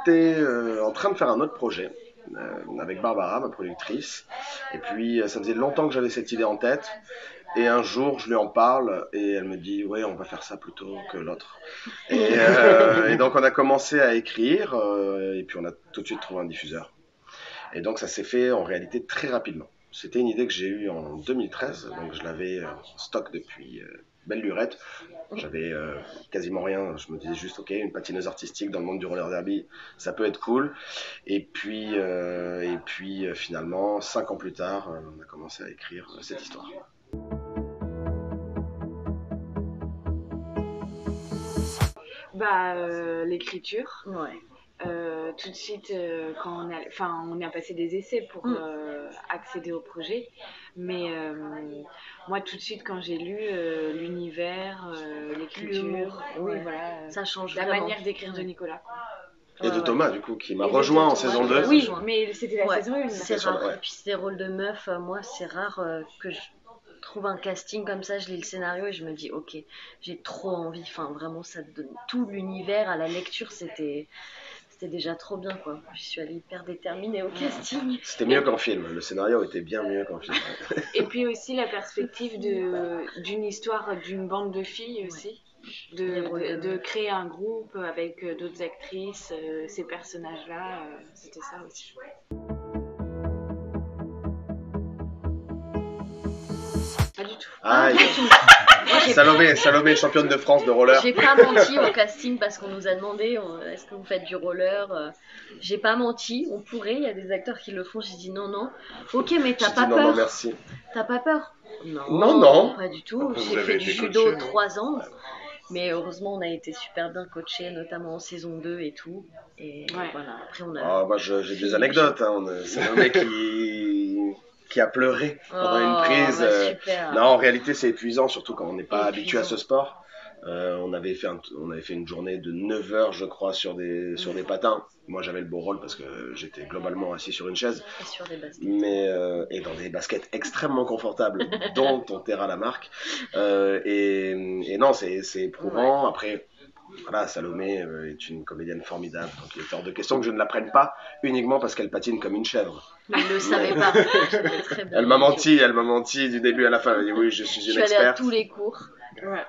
j'étais en train de faire un autre projet avec Barbara, ma productrice. Et puis, ça faisait longtemps que j'avais cette idée en tête. Et un jour, je lui en parle et elle me dit, ouais, on va faire ça plutôt que l'autre. Et donc, on a commencé à écrire et puis on a tout de suite trouvé un diffuseur. Et donc, ça s'est fait en réalité très rapidement. C'était une idée que j'ai eue en 2013, donc je l'avais en stock depuis belle lurette. J'avais quasiment rien, je me disais juste, ok, une patineuse artistique dans le monde du roller derby, ça peut être cool. Et puis finalement, 5 ans plus tard, on a commencé à écrire cette histoire. L'écriture. Ouais. Tout de suite, quand on a passé des essais pour accéder au projet, mais moi tout de suite quand j'ai lu l'univers, l'écriture, oui, voilà, ça change la vraiment. manière d'écrire de Nicolas. Et de Thomas, du coup, qui m'a Et de rejoint en Thomas, saison 2. Oui, mais c'était la saison 1. C'est sur rare. ouais. Et puis ces rôles de meuf, moi c'est rare que je trouve un casting comme ça, je lis le scénario et je me dis ok, j'ai trop envie, enfin vraiment ça te donne tout l'univers à la lecture, c'était déjà trop bien quoi. Je suis allée hyper déterminée au casting. C'était mieux qu'en film, le scénario était bien mieux qu'en film. Et puis aussi la perspective d'une histoire d'une bande de filles aussi. De créer un groupe avec d'autres actrices, ces personnages-là, c'était ça aussi. Pas du tout. Ah, Salomé, championne de France de roller. J'ai pas menti au casting parce qu'on nous a demandé est-ce que vous faites du roller. J'ai pas menti, on pourrait, il y a des acteurs qui le font. J'ai dit non. Ok, mais t'as pas peur? Non, merci. T'as pas peur? Non. Pas du tout. J'ai fait du judo 3 ans. Mais heureusement, on a été super bien coachés, notamment en saison 2 et tout. Et voilà, après on a... moi, j'ai des anecdotes. C'est un mec qui a pleuré pendant une prise. Super. Non, en réalité, c'est épuisant, surtout quand on n'est pas habitué à ce sport. On avait fait une journée de 9 heures, je crois, sur des patins. Moi, j'avais le beau rôle parce que j'étais globalement assis sur une chaise. Et sur des baskets. Et dans des baskets extrêmement confortables, dont on terra la marque. Et non, c'est éprouvant. Après, voilà, Salomé est une comédienne formidable, donc il est hors de question que je ne la prenne pas uniquement parce qu'elle patine comme une chèvre. Mais il ne le savait pas. Elle m'a menti du début à la fin. Elle m'a dit oui, je suis une experte. Je suis allée à tous les cours.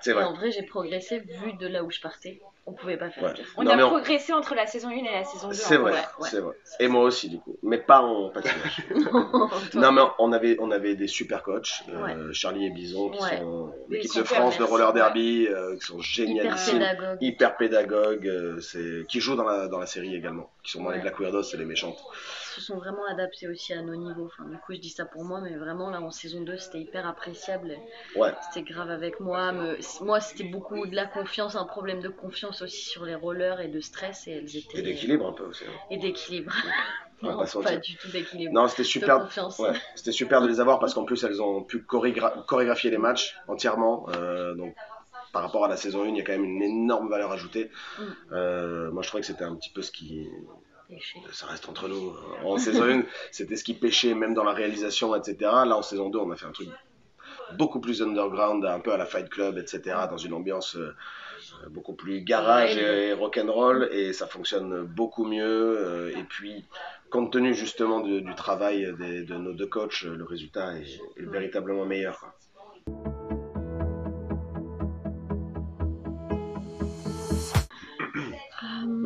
C'est vrai. Et en vrai, j'ai progressé vu de là où je partais. On pouvait pas faire pire. On a progressé entre la saison 1 et la saison 2. C'est vrai, c'est vrai. Et moi aussi, du coup. Mais pas en patinage. Non, mais on avait des super coachs. Charlie et Bison, qui sont l'équipe de France de roller derby, qui sont génialissimes. Hyper pédagogues. Qui jouent dans la série également. Qui sont dans les Black Weirdos, c'est les méchantes. Ils se sont vraiment adaptés aussi à nos niveaux. Enfin, du coup, je dis ça pour moi, mais vraiment, là, en saison 2, c'était hyper appréciable. C'était grave avec moi. Moi, c'était beaucoup de la confiance, un problème de confiance aussi sur les rollers et de stress. Et elles étaient... Et d'équilibre un peu aussi. Et d'équilibre. Non, pas du tout d'équilibre. Non, c'était super. C'était super de les avoir parce qu'en plus, elles ont pu chorégraphier les matchs entièrement. Donc, par rapport à la saison 1, il y a quand même une énorme valeur ajoutée. Moi, je trouvais que c'était un petit peu ce qui... Ça reste entre nous. En saison 1, c'était ce qui pêchait même dans la réalisation, etc. Là, en saison 2, on a fait un truc beaucoup plus underground, un peu à la Fight Club, etc. Dans une ambiance beaucoup plus garage et rock'n'roll. Et ça fonctionne beaucoup mieux. Et puis, compte tenu justement du travail de nos deux coachs, le résultat est véritablement meilleur, quoi.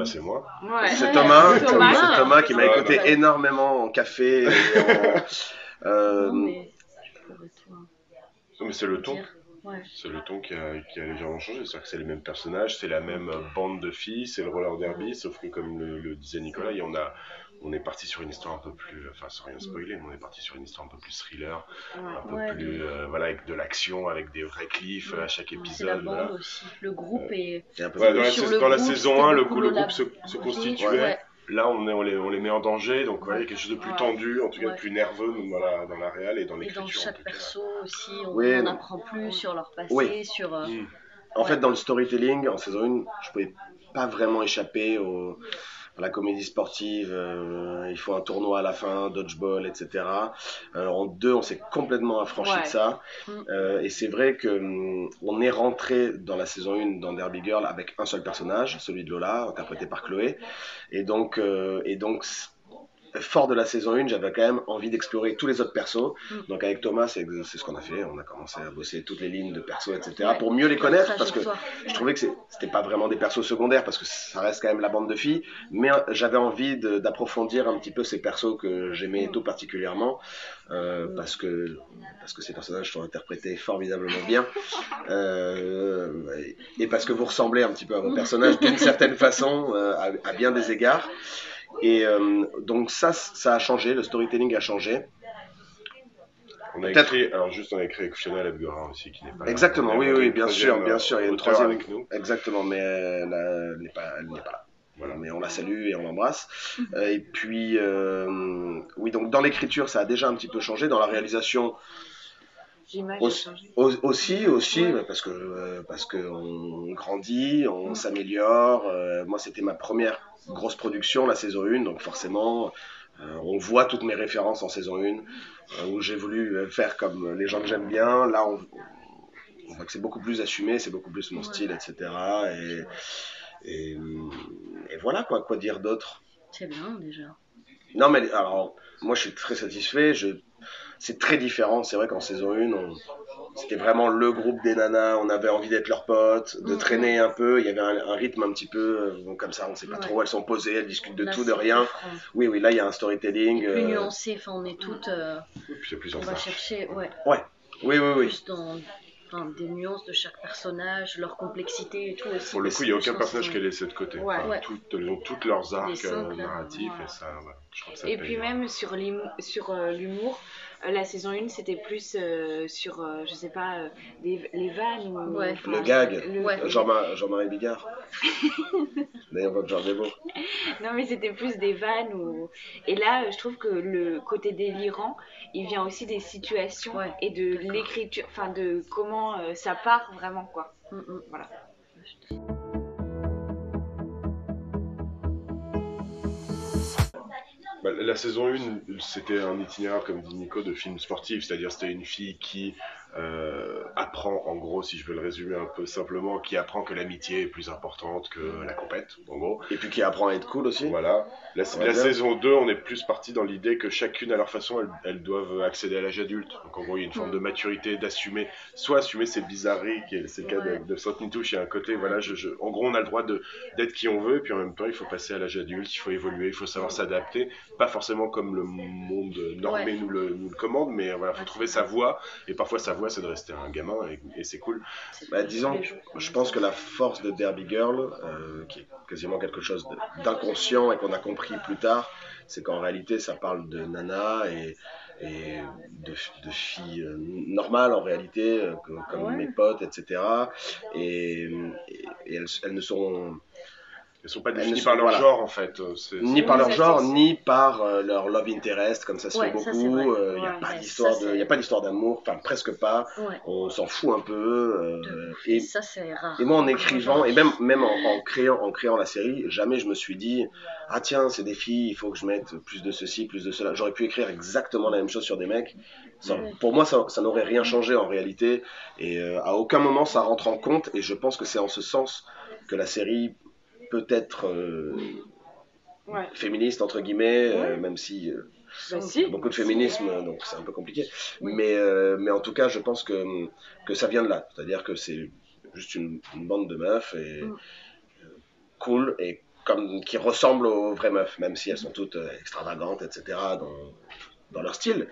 C'est moi. C'est Thomas qui m'a écouté énormément en café. Mais c'est le ton. C'est le ton qui a légèrement changé. C'est-à-dire que c'est les mêmes personnages, c'est la même bande de filles, c'est le roller derby, sauf que comme le disait Nicolas, on est parti sur une histoire un peu plus, enfin sans rien spoiler, mais on est parti sur une histoire un peu plus thriller, un peu plus, avec de l'action, avec des vrais cliffs à chaque épisode. C'est la bande aussi, le groupe est... Dans la saison 1, le groupe se constituait. Là, on les met en danger, donc il y a quelque chose de plus tendu, en tout cas de plus nerveux dans la réal et dans l'écriture. Et dans chaque perso aussi, on apprend plus sur leur passé, sur... En fait, dans le storytelling, en saison 1, je pouvais pas vraiment échapper la comédie sportive, il faut un tournoi à la fin, dodgeball, etc. En 2, on s'est complètement affranchi de ça. Et c'est vrai que on est rentré dans la saison 1 dans Derby Girl avec un seul personnage, celui de Lola, interprété par Chloé. Et donc fort de la saison 1, j'avais quand même envie d'explorer tous les autres persos. Donc avec Thomas, c'est ce qu'on a fait. On a commencé à bosser toutes les lignes de persos, etc. pour mieux les connaître, parce que je trouvais que c'était pas vraiment des persos secondaires, parce que ça reste quand même la bande de filles. Mais j'avais envie d'approfondir un petit peu ces persos que j'aimais tout particulièrement, parce que ces personnages sont interprétés formidablement bien. Et parce que vous ressemblez un petit peu à vos personnages d'une certaine façon, à bien des égards. Et donc ça a changé, le storytelling a changé. On a écrit Fiona Labgora aussi, qui n'est pas là. Exactement, oui, bien sûr, il y a une troisième avec nous. Exactement, mais elle n'est pas là. Voilà, mais on la salue et on l'embrasse. Et puis, oui, donc dans l'écriture, ça a déjà un petit peu changé. Dans la réalisation, aussi, parce que on grandit, on s'améliore. Moi, c'était ma première grosse production, la saison 1, donc forcément, on voit toutes mes références en saison 1, où j'ai voulu faire comme les gens que j'aime bien. Là, on voit que c'est beaucoup plus assumé, c'est beaucoup plus mon style, etc. Et voilà, quoi dire d'autre. C'est bien, déjà. Non, mais alors, moi, je suis très satisfait. C'est très différent. C'est vrai qu'en saison 1, c'était vraiment le groupe des nanas. On avait envie d'être leurs potes, de traîner un peu. Il y avait un rythme un petit peu comme ça. On ne sait pas trop. Elles sont posées, elles discutent de tout, de rien. Oui, là, il y a un storytelling. Plus nuancé. Enfin, on est toutes. Et puis c'est plus on va chercher. Ouais. Oui. Plus dans des nuances de chaque personnage, leur complexité et tout aussi. Pour le coup, il n'y a aucun personnage qui est laissé de côté. Ouais. Elles ont toutes leurs arcs narratifs et ça, je crois que ça et paye. puis même sur l'humour, la saison 1 c'était plus sur, je sais pas, les vannes ou... le gag, Jean-Marie Bigard. D'ailleurs, votre genre des mots. Non, mais c'était plus des vannes. Et là, je trouve que le côté délirant, il vient aussi des situations et de l'écriture, enfin de comment ça part vraiment, quoi. Voilà. La saison 1, c'était un itinéraire, comme dit Nico, de film sportif, c'est-à-dire c'était une fille qui apprend, en gros, si je veux le résumer un peu simplement, qui apprend que l'amitié est plus importante que la compète, en gros. Et puis qui apprend à être cool aussi. Voilà. La saison 2, on est plus parti dans l'idée que chacune, à leur façon, elles doivent accéder à l'âge adulte. Donc en gros, il y a une forme de maturité, d'assumer, soit assumer ses bizarreries, c'est le cas de Sainte Nitouche, il y a un côté, voilà, en gros, on a le droit d'être qui on veut, et puis en même temps, il faut passer à l'âge adulte, il faut évoluer, il faut savoir s'adapter, pas forcément comme le monde normé nous le commande, mais voilà, il faut trouver sa voie, et parfois sa voie, c'est de rester un gamin, et c'est cool. Disons, je pense que la force de Derby Girl, qui est quasiment quelque chose d'inconscient et qu'on a compris plus tard, c'est qu'en réalité, ça parle de nana et de filles normales en réalité, comme mes potes, etc. Et elles ne sont... Elles sont pas définies par leur genre, en fait. Ni par leur genre, ni par leur love interest, comme ça se fait beaucoup. Il n'y a pas d'histoire d'amour, enfin presque pas. On s'en fout un peu. Et ça, c'est rare. Et moi, en écrivant, et même en créant la série, jamais je me suis dit, ah tiens, c'est des filles, il faut que je mette plus de ceci, plus de cela. J'aurais pu écrire exactement la même chose sur des mecs. Pour moi, ça n'aurait rien changé en réalité. Et à aucun moment, ça rentre en compte. Et je pense que c'est en ce sens que la série peut être féministe entre guillemets, même si beaucoup de féminisme, donc c'est un peu compliqué. Mais en tout cas, je pense que ça vient de là, c'est-à-dire que c'est juste une bande de meufs et cool et qui ressemblent aux vraies meufs, même si elles sont toutes extravagantes, etc. Dans leur style.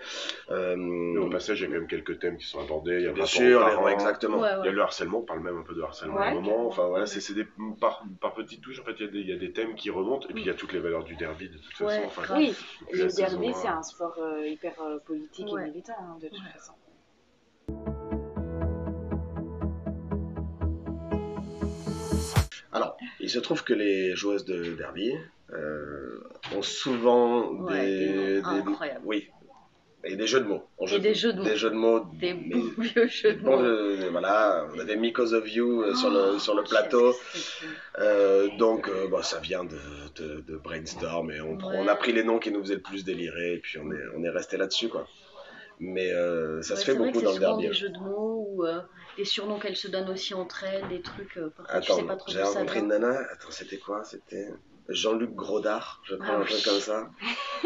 Au passage, il y a quand même quelques thèmes qui sont abordés. Il y a bien sûr, exactement. Il y a le harcèlement, on parle même un peu de harcèlement à un moment. Enfin voilà, c'est par petites touches, en fait, il y a des thèmes qui remontent. Et puis il y a toutes les valeurs du derby de toute façon. Enfin, oui, le derby, c'est un sport hyper politique et militant, de toute façon. Alors, il se trouve que les joueuses de derby ont souvent des incroyable. Oui. Et des jeux de mots. Et des jeux de mots. Des jeux de mots. Des vieux jeux de Bon, mots. voilà, on avait Because of You sur le plateau. Donc, ça vient de brainstorm et on a pris les noms qui nous faisaient le plus délirer et puis on est resté là-dessus, quoi. Mais ça se fait beaucoup dans le derby. Des jeux de mots ou des surnoms qu'elles se donnent aussi entre elles, des trucs. Attends, je sais pas trop j'ai rencontré une nana. Attends, c'était quoi? C'était Jean-Luc Grodard, je crois, un truc comme ça.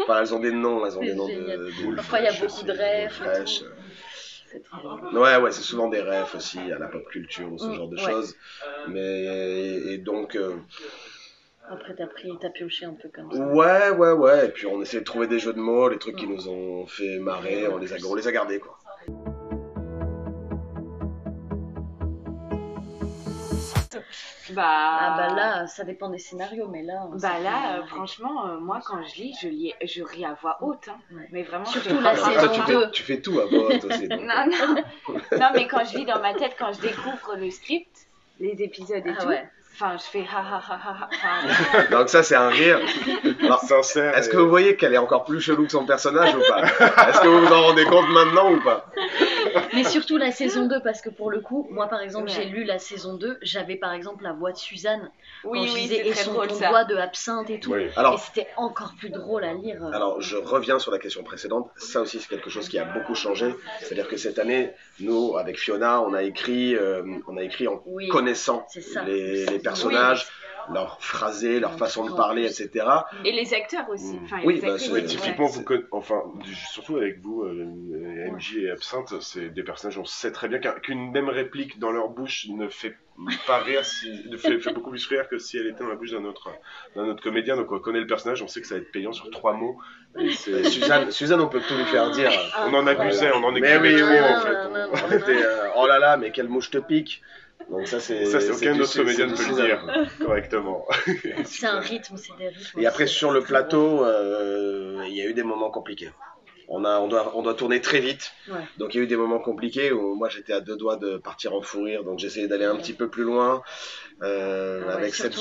Enfin, elles ont des noms, de parfois il y a beaucoup de rêves. C'est très bien. Ouais, c'est souvent des rêves aussi à la pop culture ou ce genre de choses. Mais et donc. Après, t'as pioché un peu comme ça. Ouais. Et puis on essaie de trouver des jeux de mots, les trucs qui nous ont fait marrer, on les a gardés, quoi. Là, ça dépend des scénarios, mais là. Franchement, moi quand je ris à voix haute. Hein. Ouais. Mais vraiment. Surtout la saison 2. Tu fais tout à voix haute aussi. Donc. Non, mais quand je lis dans ma tête, quand je découvre le script, les épisodes et tout. Ouais. Enfin, je fais ha ha ha ha. Donc ça, c'est un rire. Alors, sincère. Est-ce que vous voyez qu'elle est encore plus chelou que son personnage ou pas? Est-ce que vous vous en rendez compte maintenant ou pas? Mais surtout la saison 2, parce que pour le coup, moi par exemple, j'ai lu la saison 2, j'avais par exemple la voix de Suzanne. Oui, et son voix de absinthe et tout. Oui. Alors, et c'était encore plus drôle à lire. Alors, je reviens sur la question précédente. Ça aussi, c'est quelque chose qui a beaucoup changé. C'est-à-dire que cette année, nous, avec Fiona, on a écrit en connaissant les personnages. Leur phrasé, leur façon de parler, etc. Et les acteurs aussi. Typiquement, surtout avec vous, MJ et Absinthe, c'est des personnages, on sait très bien qu'une même réplique dans leur bouche ne fait pas rire, fait beaucoup plus rire que si elle était dans la bouche d'un autre comédien. Donc on connaît le personnage, on sait que ça va être payant sur 3 mots. Et Suzanne, on peut tout lui faire dire. On en abusait, on en écrivait trop en fait. On était, oh là là, mais quelle mouche te pique. Donc ça c'est aucun autre comédien ne peut le dire correctement. C'est un rythme, c'est des rythmes. Et après sur le plateau, il y a eu des moments compliqués. On doit tourner très vite, donc il y a eu des moments compliqués où moi j'étais à 2 doigts de partir en fou rire, donc j'essayais d'aller un petit peu plus loin avec cette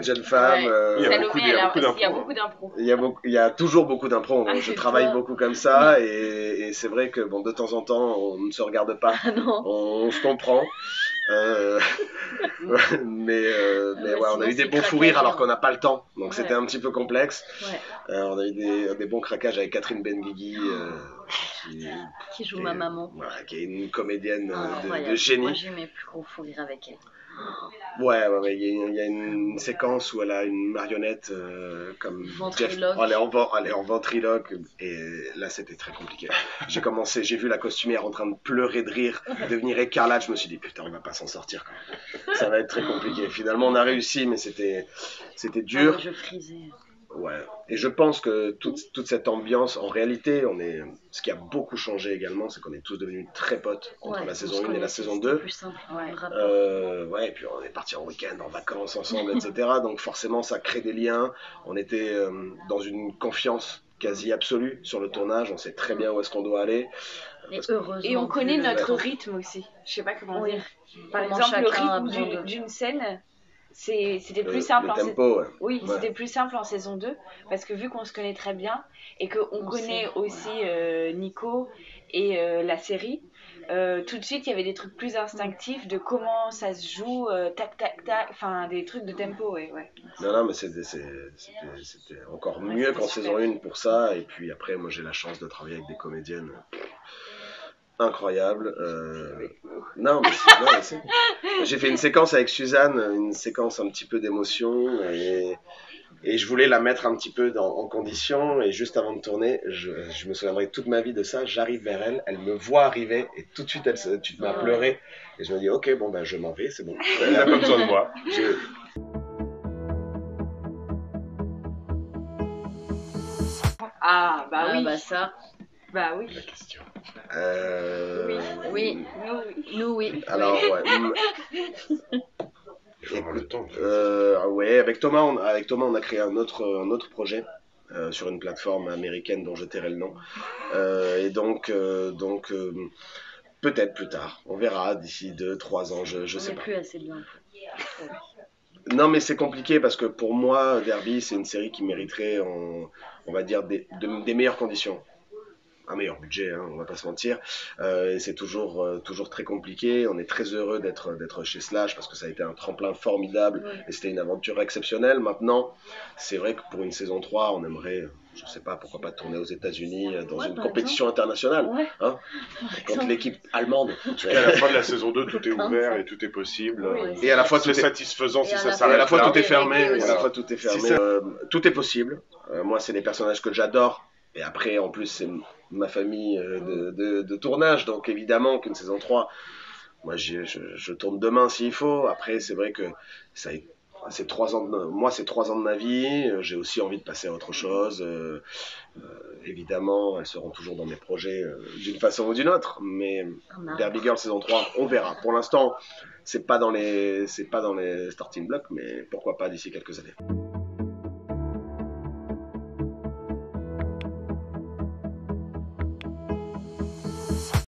jeune femme. Il y a beaucoup d'impro. Il y a toujours beaucoup d'impro. Je travaille beaucoup comme ça et c'est vrai que de temps en temps on ne se regarde pas, on se comprend. Mais on a eu des bons fous rires alors qu'on n'a pas le temps, donc c'était un petit peu complexe. On a eu des bons craquages avec Catherine Benguigui qui joue ma maman, qui est une comédienne de génie. Moi j'ai mes plus gros fous rires avec elle. Il y a une séquence où elle a une marionnette comme ventriloque. Elle est en ventriloque et là c'était très compliqué. J'ai vu la costumière en train de pleurer de rire, devenir écarlate, je me suis dit putain on va pas s'en sortir quand même. Ça va être très compliqué. Finalement on a réussi mais c'était dur. Je frisais. Et je pense que toute cette ambiance, en réalité, ce qui a beaucoup changé également, c'est qu'on est tous devenus très potes entre la saison 1 et la saison 2. Plus simple, et puis on est partis en week-end, en vacances ensemble, etc. Donc forcément, ça crée des liens. On était dans une confiance quasi absolue sur le tournage. On sait très bien où est-ce qu'on doit aller. Et on connaît notre rythme aussi. Je sais pas comment dire. Par exemple, le rythme d'une scène. C'était plus simple c'était plus simple en saison 2 parce que vu qu'on se connaît très bien et qu'on connaît aussi Nico et la série, tout de suite il y avait des trucs plus instinctifs de comment ça se joue, tac tac tac, enfin des trucs de tempo. Non mais c'était encore mieux qu'en saison 1 pour ça. Et puis après moi j'ai la chance de travailler avec des comédiennes incroyable. J'ai fait une séquence avec Suzanne, une séquence un petit peu d'émotion et je voulais la mettre un petit peu en condition et juste avant de tourner, je me souviendrai toute ma vie de ça, j'arrive vers elle, elle me voit arriver et tout de suite tu te mets à pleurer et je me dis ok je m'en vais, c'est bon. Elle n'a pas besoin de moi. Ça. Oui. La question. Oui. Alors, le temps. Avec Thomas, on a créé un autre projet sur une plateforme américaine dont je tairai le nom. Et donc peut-être plus tard. On verra d'ici 2-3 ans, je sais pas. Plus assez bien. Non, mais c'est compliqué parce que pour moi, Derby, c'est une série qui mériterait, on va dire, des meilleures conditions. un meilleur budget, hein, on va pas se mentir. Et c'est toujours très compliqué. On est très heureux d'être chez Slash parce que ça a été un tremplin formidable et c'était une aventure exceptionnelle. Maintenant, c'est vrai que pour une saison 3, on aimerait, je sais pas, pourquoi pas tourner aux États-Unis dans une compétition internationale, hein, contre l'équipe allemande. En tout cas, à la fin de la saison 2, tout est ouvert et tout est possible. Et à la fois, c'est satisfaisant si ça à s'arrête la fois là. tout est fermé, et à la fois tout est fermé. Si ça- Tout est possible. Moi, c'est des personnages que j'adore. Et après, en plus, c'est ma famille de tournage. Donc, évidemment qu'une saison 3, moi, je tourne demain s'il faut. Après, c'est vrai que ça, c'est 3 ans moi, c'est 3 ans de ma vie. J'ai aussi envie de passer à autre chose. Évidemment, elles seront toujours dans mes projets d'une façon ou d'une autre. Mais Derby Girl saison 3, on verra. Pour l'instant, c'est pas dans les starting blocks, mais pourquoi pas d'ici quelques années.